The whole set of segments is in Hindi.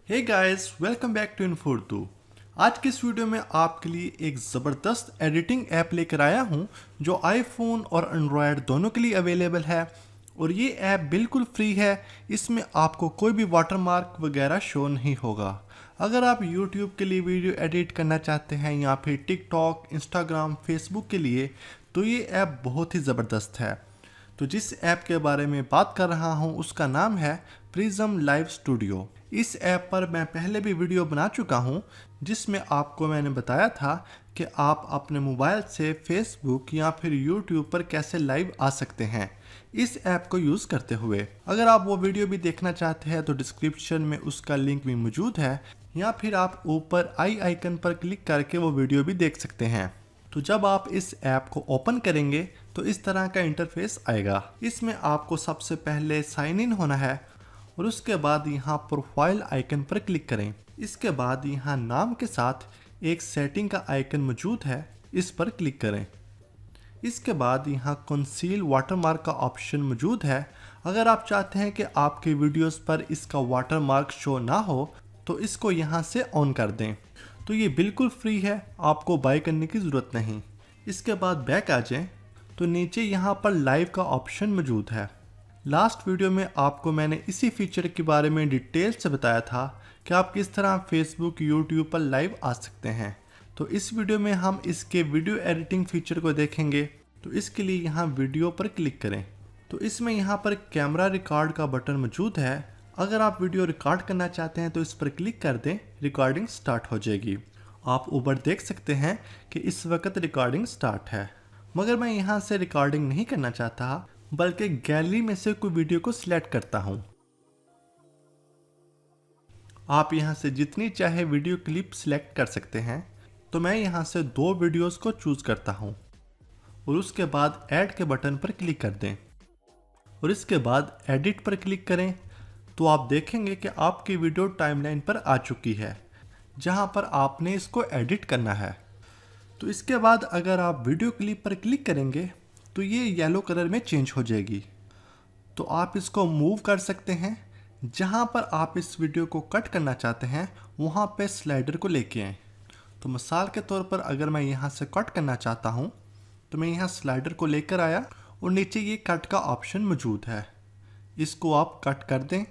Hey guys, welcome back to info. आज की इस वीडियो में आपके लिए एक ज़बरदस्त एडिटिंग ऐप लेकर आया हूं जो आईफोन और एंड्रॉयड दोनों के लिए अवेलेबल है। और ये ऐप बिल्कुल फ्री है। इसमें आपको कोई भी वाटरमार्क वगैरह शो नहीं होगा। अगर आप यूट्यूब के लिए वीडियो एडिट करना चाहते हैं या फिर टिकटॉक, इंस्टाग्राम, फेसबुक के लिए, तो ये ऐप बहुत ही ज़बरदस्त है। तो जिस ऐप के बारे में बात कर रहा हूँ उसका नाम है प्रिज्म लाइव स्टूडियो। इस ऐप पर मैं पहले भी वीडियो बना चुका हूँ जिसमें आपको मैंने बताया था कि आप अपने मोबाइल से फेसबुक या फिर यूट्यूब पर कैसे लाइव आ सकते हैं इस ऐप को यूज़ करते हुए। अगर आप वो वीडियो भी देखना चाहते हैं तो डिस्क्रिप्शन में उसका लिंक भी मौजूद है, या फिर आप ऊपर आई आइकन पर क्लिक करके वो वीडियो भी देख सकते हैं। तो जब आप इस ऐप को ओपन करेंगे तो इस तरह का इंटरफेस आएगा। इसमें आपको सबसे पहले साइन इन होना है और उसके बाद यहाँ प्रोफाइल आइकन पर क्लिक करें। इसके बाद यहाँ नाम के साथ एक सेटिंग का आइकन मौजूद है, इस पर क्लिक करें। इसके बाद यहाँ कंसील वाटरमार्क का ऑप्शन मौजूद है। अगर आप चाहते हैं कि आपके वीडियोस पर इसका वाटरमार्क शो ना हो तो इसको यहाँ से ऑन कर दें। तो ये बिल्कुल फ्री है, आपको बाय करने की ज़रूरत नहीं। इसके बाद बैक आ जाएं तो नीचे यहाँ पर लाइव का ऑप्शन मौजूद है। लास्ट वीडियो में आपको मैंने इसी फीचर के बारे में डिटेल से बताया था कि आप किस तरह फेसबुक, यूट्यूब पर लाइव आ सकते हैं। तो इस वीडियो में हम इसके वीडियो एडिटिंग फीचर को देखेंगे। तो इसके लिए यहाँ वीडियो पर क्लिक करें। तो इसमें यहाँ पर कैमरा रिकॉर्ड का बटन मौजूद है। अगर आप वीडियो रिकॉर्ड करना चाहते हैं तो इस पर क्लिक कर दें, रिकॉर्डिंग स्टार्ट हो जाएगी। आप ऊपर देख सकते हैं कि इस वक्त रिकॉर्डिंग स्टार्ट है, मगर मैं यहाँ से रिकॉर्डिंग नहीं करना चाहता बल्कि गैलरी में से कोई वीडियो को सिलेक्ट करता हूँ। आप यहाँ से जितनी चाहे वीडियो क्लिप सिलेक्ट कर सकते हैं। तो मैं यहाँ से 2 वीडियोस को चूज करता हूँ और उसके बाद ऐड के बटन पर क्लिक कर दें और इसके बाद एडिट पर क्लिक करें। तो आप देखेंगे कि आपकी वीडियो टाइमलाइन पर आ चुकी है जहाँ पर आपने इसको एडिट करना है। तो इसके बाद अगर आप वीडियो क्लिप पर क्लिक करेंगे तो ये येलो कलर में चेंज हो जाएगी। तो आप इसको मूव कर सकते हैं। जहाँ पर आप इस वीडियो को कट करना चाहते हैं वहाँ पे स्लाइडर को लेके आएँ। तो मिसाल के तौर पर अगर मैं यहाँ से कट करना चाहता हूँ तो मैं यहाँ स्लाइडर को लेकर आया और नीचे ये कट का ऑप्शन मौजूद है, इसको आप कट कर दें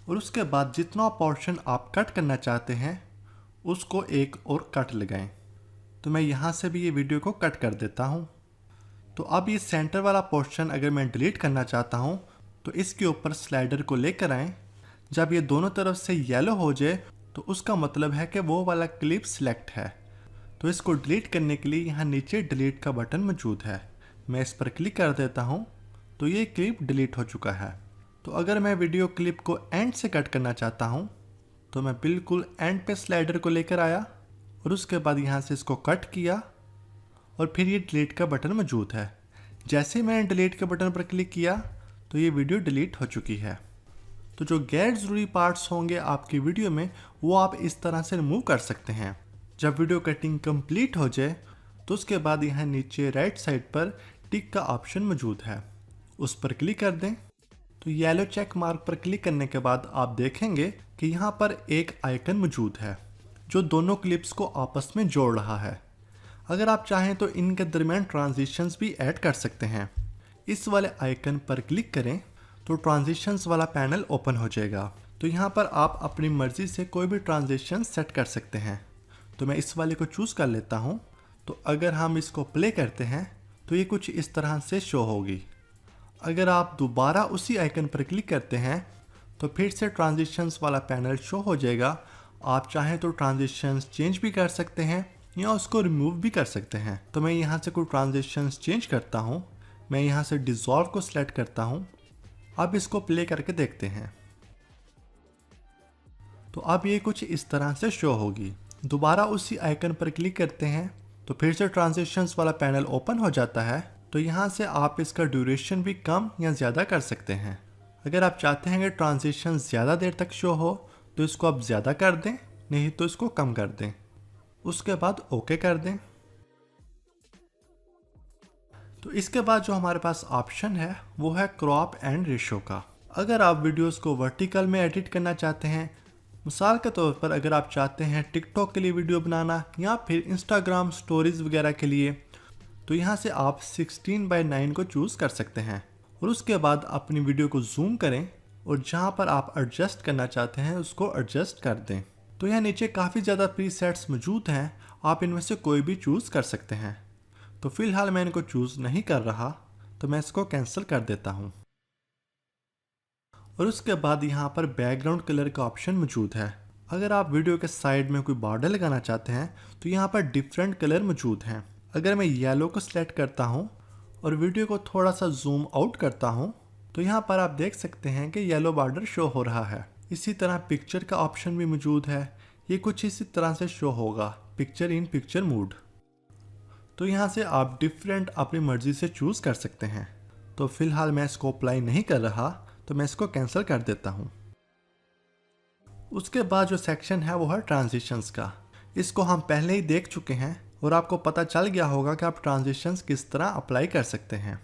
और उसके बाद जितना पोर्शन आप कट करना चाहते हैं उसको एक और कट लगाएं। तो मैं यहाँ से भी ये वीडियो को कट कर देता हूँ। तो अब ये सेंटर वाला पोर्शन अगर मैं डिलीट करना चाहता हूँ तो इसके ऊपर स्लाइडर को लेकर आएं। जब ये दोनों तरफ से येलो हो जाए तो उसका मतलब है कि वो वाला क्लिप सिलेक्ट है। तो इसको डिलीट करने के लिए यहाँ नीचे डिलीट का बटन मौजूद है, मैं इस पर क्लिक कर देता हूँ तो ये क्लिप डिलीट हो चुका है। तो अगर मैं वीडियो क्लिप को एंड से कट करना चाहता हूँ तो मैं बिल्कुल एंड पे स्लाइडर को लेकर आया और उसके बाद यहाँ से इसको कट किया और फिर ये डिलीट का बटन मौजूद है। जैसे ही मैंने डिलीट के बटन पर क्लिक किया तो ये वीडियो डिलीट हो चुकी है। तो जो गैर ज़रूरी पार्ट्स होंगे आपकी वीडियो में वो आप इस तरह से रिमूव कर सकते हैं। जब वीडियो कटिंग कंप्लीट हो जाए तो उसके बाद यहाँ नीचे राइट साइड पर टिक का ऑप्शन मौजूद है, उस पर क्लिक कर दें। तो येलो चेक मार्क पर क्लिक करने के बाद आप देखेंगे कि यहाँ पर एक आइकन मौजूद है जो दोनों क्लिप्स को आपस में जोड़ रहा है। अगर आप चाहें तो इनके दरमियान ट्रांजिशंस भी ऐड कर सकते हैं। इस वाले आइकन पर क्लिक करें तो ट्रांजिशंस वाला पैनल ओपन हो जाएगा। तो यहाँ पर आप अपनी मर्ज़ी से कोई भी ट्रांजिशन सेट कर सकते हैं। तो मैं इस वाले को चूज़ कर लेता हूँ। तो अगर हम इसको प्ले करते हैं तो ये कुछ इस तरह से शो होगी। अगर आप दोबारा उसी आइकन पर क्लिक करते हैं तो फिर से ट्रांजिशंस वाला पैनल शो हो जाएगा। आप चाहें तो ट्रांजिशंस चेंज भी कर सकते हैं या उसको रिमूव भी कर सकते हैं। तो मैं यहाँ से कोई ट्रांजिशंस चेंज करता हूँ। मैं यहाँ से डिज़ोल्व को सिलेक्ट करता हूँ। अब इसको प्ले करके देखते हैं। तो अब ये कुछ इस तरह से शो होगी। दोबारा उसी आइकन पर क्लिक करते हैं तो फिर से ट्रांजिशंस वाला पैनल ओपन हो जाता है। तो यहाँ से आप इसका ड्यूरेशन भी कम या ज़्यादा कर सकते हैं। अगर आप चाहते हैं कि ट्रांजिशन ज़्यादा देर तक शो हो तो इसको आप ज़्यादा कर दें, नहीं तो इसको कम कर दें। उसके बाद ओके कर दें। तो इसके बाद जो हमारे पास ऑप्शन है वो है क्रॉप एंड रेशो का। अगर आप वीडियोस को वर्टिकल में एडिट करना चाहते हैं मिसाल के तौर पर अगर आप चाहते हैं टिकटॉक के लिए वीडियो बनाना या फिर इंस्टाग्राम स्टोरीज वगैरह के लिए, तो यहाँ से आप 16:9 को चूज़ कर सकते हैं और उसके बाद अपनी वीडियो को जूम करें और जहाँ पर आप एडजस्ट करना चाहते हैं उसको एडजस्ट कर दें। तो यहाँ नीचे काफ़ी ज़्यादा प्रीसेट्स मौजूद हैं, आप इनमें से कोई भी चूज़ कर सकते हैं। तो फिलहाल मैं इनको चूज़ नहीं कर रहा, तो मैं इसको कैंसिल कर देता हूँ। और उसके बाद यहाँ पर बैकग्राउंड कलर का ऑप्शन मौजूद है। अगर आप वीडियो के साइड में कोई बॉर्डर लगाना चाहते हैं तो यहाँ पर डिफरेंट कलर मौजूद हैं। अगर मैं येलो को सिलेक्ट करता हूँ और वीडियो को थोड़ा सा जूम आउट करता हूँ तो यहाँ पर आप देख सकते हैं कि येलो बॉर्डर शो हो रहा है। इसी तरह पिक्चर का ऑप्शन भी मौजूद है, ये कुछ इसी तरह से शो होगा, पिक्चर इन पिक्चर मोड। तो यहाँ से आप डिफरेंट अपनी मर्जी से चूज़ कर सकते हैं। तो फिलहाल मैं इसको अप्लाई नहीं कर रहा, तो मैं इसको कैंसिल कर देता हूँ। उसके बाद जो सेक्शन है वो है ट्रांजिशंस का। इसको हम पहले ही देख चुके हैं और आपको पता चल गया होगा कि आप ट्रांजिशंस किस तरह अप्लाई कर सकते हैं।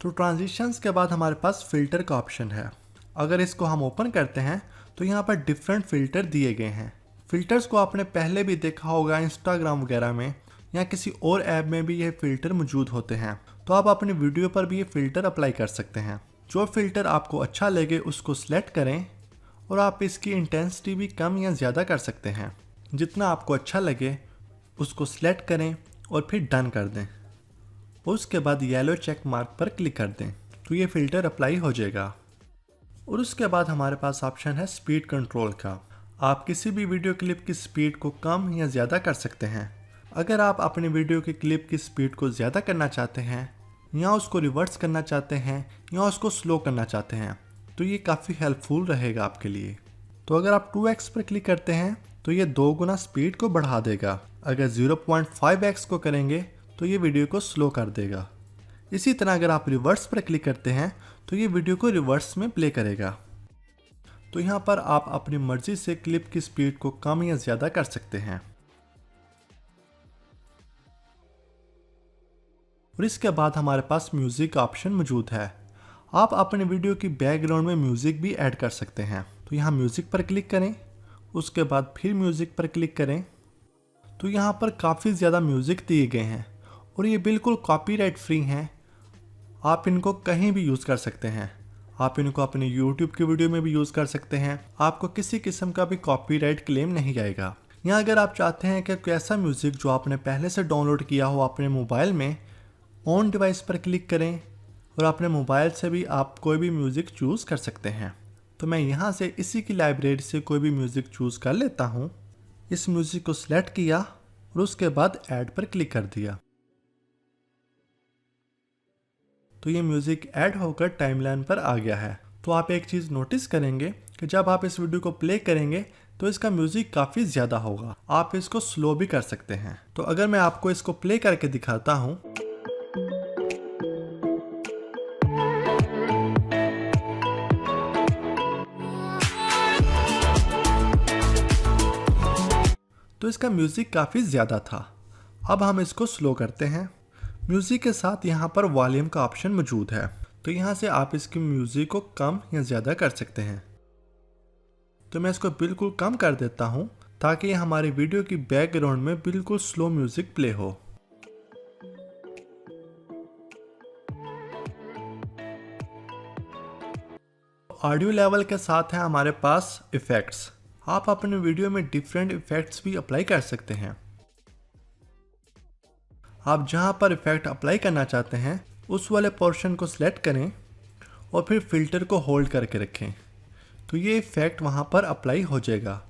तो ट्रांजिशंस के बाद हमारे पास फ़िल्टर का ऑप्शन है। अगर इसको हम ओपन करते हैं तो यहाँ पर डिफरेंट फ़िल्टर दिए गए हैं। फ़िल्टर्स को आपने पहले भी देखा होगा इंस्टाग्राम वगैरह में या किसी और ऐप में भी ये फ़िल्टर मौजूद होते हैं। तो आप अपनी वीडियो पर भी ये फ़िल्टर अप्लाई कर सकते हैं। जो फ़िल्टर आपको अच्छा लगे उसको सिलेक्ट करें और आप इसकी इंटेंसिटी भी कम या ज़्यादा कर सकते हैं। जितना आपको अच्छा लगे उसको सिलेक्ट करें और फिर डन कर दें। उसके बाद येलो चेक मार्क पर क्लिक कर दें तो ये फ़िल्टर अप्लाई हो जाएगा। और उसके बाद हमारे पास ऑप्शन है स्पीड कंट्रोल का। आप किसी भी वीडियो क्लिप की स्पीड को कम या ज़्यादा कर सकते हैं। अगर आप अपनी वीडियो की क्लिप की स्पीड को ज़्यादा करना चाहते हैं या उसको रिवर्स करना चाहते हैं या उसको स्लो करना चाहते हैं तो ये काफ़ी हेल्पफुल रहेगा आपके लिए। तो अगर आप 2x पर क्लिक करते हैं तो ये 2 गुना स्पीड को बढ़ा देगा। अगर 0.5x को करेंगे तो ये वीडियो को स्लो कर देगा। इसी तरह अगर आप रिवर्स पर क्लिक करते हैं तो ये वीडियो को रिवर्स में प्ले करेगा। तो यहाँ पर आप अपनी मर्जी से क्लिप की स्पीड को कम या ज़्यादा कर सकते हैं। और इसके बाद हमारे पास म्यूज़िक का ऑप्शन मौजूद है। आप अपने वीडियो की बैकग्राउंड में म्यूज़िक भी ऐड कर सकते हैं। तो यहाँ म्यूज़िक पर क्लिक करें, उसके बाद फिर म्यूज़िक पर क्लिक करें। तो यहाँ पर काफ़ी ज़्यादा म्यूज़िक दिए गए हैं और ये बिल्कुल कॉपीराइट फ्री हैं। आप इनको कहीं भी यूज़ कर सकते हैं। आप इनको अपने YouTube की वीडियो में भी यूज़ कर सकते हैं। आपको किसी किस्म का भी कॉपीराइट क्लेम नहीं आएगा। यहाँ अगर आप चाहते हैं कि कोई ऐसा म्यूज़िक जो आपने पहले से डाउनलोड किया हो अपने मोबाइल में, ऑन डिवाइस पर क्लिक करें और अपने मोबाइल से भी आप कोई भी म्यूज़िक चूज़ कर सकते हैं। तो मैं यहाँ से इसी की लाइब्रेरी से कोई भी म्यूज़िक चूज़ कर लेता हूँ। इस म्यूज़िक को सिलेक्ट किया और उसके बाद ऐड पर क्लिक कर दिया। तो ये म्यूज़िक ऐड होकर टाइमलाइन पर आ गया है। तो आप एक चीज़ नोटिस करेंगे कि जब आप इस वीडियो को प्ले करेंगे तो इसका म्यूज़िक काफ़ी ज़्यादा होगा। आप इसको स्लो भी कर सकते हैं। तो अगर मैं आपको इसको प्ले करके दिखाता हूँ तो इसका म्यूज़िक काफ़ी ज़्यादा था। अब हम इसको स्लो करते हैं। म्यूज़िक के साथ यहाँ पर वॉल्यूम का ऑप्शन मौजूद है। तो यहाँ से आप इसकी म्यूज़िक को कम या ज़्यादा कर सकते हैं। तो मैं इसको बिल्कुल कम कर देता हूँ ताकि हमारी वीडियो की बैकग्राउंड में बिल्कुल स्लो म्यूज़िक प्ले हो। ऑडियो लेवल के साथ है हमारे पास इफ़ेक्ट्स। आप अपने वीडियो में डिफरेंट इफ़ेक्ट्स भी अप्लाई कर सकते हैं। आप जहां पर इफ़ेक्ट अप्लाई करना चाहते हैं उस वाले पोर्शन को सिलेक्ट करें और फिर फ़िल्टर को होल्ड करके रखें तो ये इफ़ेक्ट वहां पर अप्लाई हो जाएगा।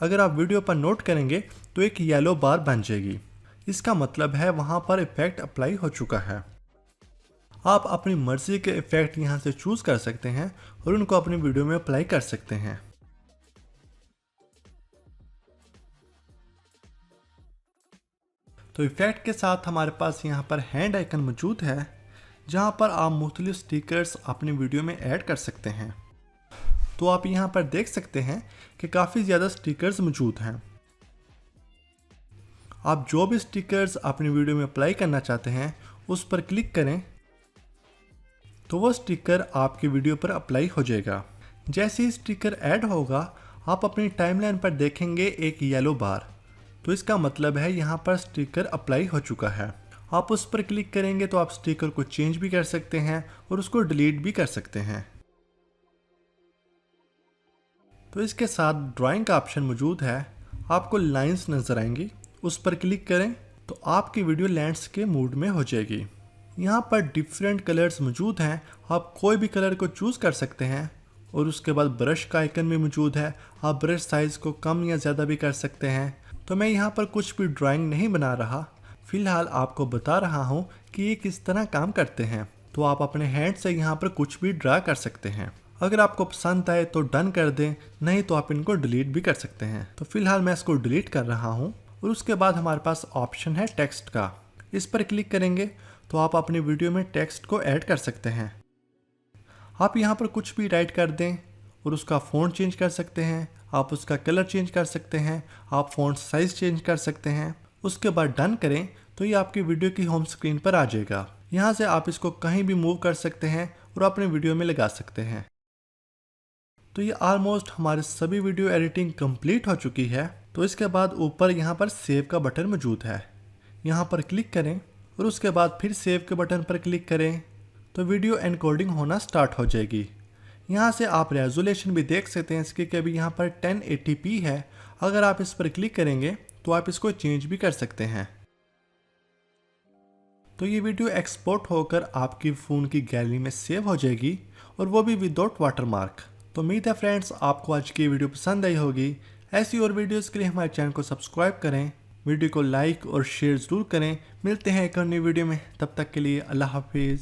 अगर आप वीडियो पर नोट करेंगे तो एक येलो बार बन जाएगी। इसका मतलब है वहां पर इफ़ेक्ट अप्लाई हो चुका है। आप अपनी मर्ज़ी के इफ़ेक्ट यहां से चूज़ कर सकते हैं और उनको अपनी वीडियो में अप्लाई कर सकते हैं। तो इफ़ेक्ट के साथ हमारे पास यहाँ पर हैंड आइकन मौजूद है जहाँ पर आप मुख्तलिफ स्टिकर्स अपनी वीडियो में ऐड कर सकते हैं। तो आप यहाँ पर देख सकते हैं कि काफ़ी ज़्यादा स्टिकर्स मौजूद हैं। आप जो भी स्टिकर्स अपनी वीडियो में अप्लाई करना चाहते हैं उस पर क्लिक करें तो वो स्टिकर आपकी वीडियो पर अप्लाई हो जाएगा। जैसे ही स्टिकर ऐड होगा आप अपनी टाइमलाइन पर देखेंगे एक येलो बार, तो इसका मतलब है यहाँ पर स्टिकर अप्लाई हो चुका है। आप उस पर क्लिक करेंगे तो आप स्टिकर को चेंज भी कर सकते हैं और उसको डिलीट भी कर सकते हैं। तो इसके साथ ड्राइंग का ऑप्शन मौजूद है, आपको लाइंस नजर आएंगी, उस पर क्लिक करें तो आपकी वीडियो लैंड्स के मूड में हो जाएगी। यहाँ पर डिफरेंट कलर्स मौजूद हैं, आप कोई भी कलर को चूज कर सकते हैं। और उसके बाद ब्रश का आइकन भी मौजूद है, आप ब्रश साइज को कम या ज़्यादा भी कर सकते हैं। तो मैं यहाँ पर कुछ भी ड्राइंग नहीं बना रहा, फिलहाल आपको बता रहा हूँ कि ये किस तरह काम करते हैं। तो आप अपने हैंड से यहाँ पर कुछ भी ड्रा कर सकते हैं। अगर आपको पसंद आए तो डन कर दें, नहीं तो आप इनको डिलीट भी कर सकते हैं। तो फिलहाल मैं इसको डिलीट कर रहा हूँ। और उसके बाद हमारे पास ऑप्शन है टेक्स्ट का, इस पर क्लिक करेंगे तो आप अपनी वीडियो में टेक्स्ट को ऐड कर सकते हैं। आप यहाँ पर कुछ भी राइट कर दें और उसका फ़ॉन्ट चेंज कर सकते हैं, आप उसका कलर चेंज कर सकते हैं, आप फ़ॉन्ट साइज़ चेंज कर सकते हैं। उसके बाद डन करें तो ये आपकी वीडियो की होम स्क्रीन पर आ जाएगा। यहाँ से आप इसको कहीं भी मूव कर सकते हैं और अपने वीडियो में लगा सकते हैं। तो ये ऑलमोस्ट हमारे सभी वीडियो एडिटिंग कंप्लीट हो चुकी है। तो इसके बाद ऊपर यहाँ पर सेव का बटन मौजूद है, यहाँ पर क्लिक करें और उसके बाद फिर सेव के बटन पर क्लिक करें तो वीडियो एनकोडिंग होना स्टार्ट हो जाएगी। यहाँ से आप रेजोल्यूशन भी देख सकते हैं इसकी, कि अभी यहाँ पर 1080p है। अगर आप इस पर क्लिक करेंगे तो आप इसको चेंज भी कर सकते हैं। तो ये वीडियो एक्सपोर्ट होकर आपकी फ़ोन की गैलरी में सेव हो जाएगी, और वो भी विदाउट वाटरमार्क। तो उम्मीद है फ्रेंड्स आपको आज की वीडियो पसंद आई होगी। ऐसी और वीडियोस के लिए हमारे चैनल को सब्सक्राइब करें, वीडियो को लाइक और शेयर ज़रूर करें। मिलते हैं एक और नई वीडियो में, तब तक के लिए अल्लाह हाफिज़।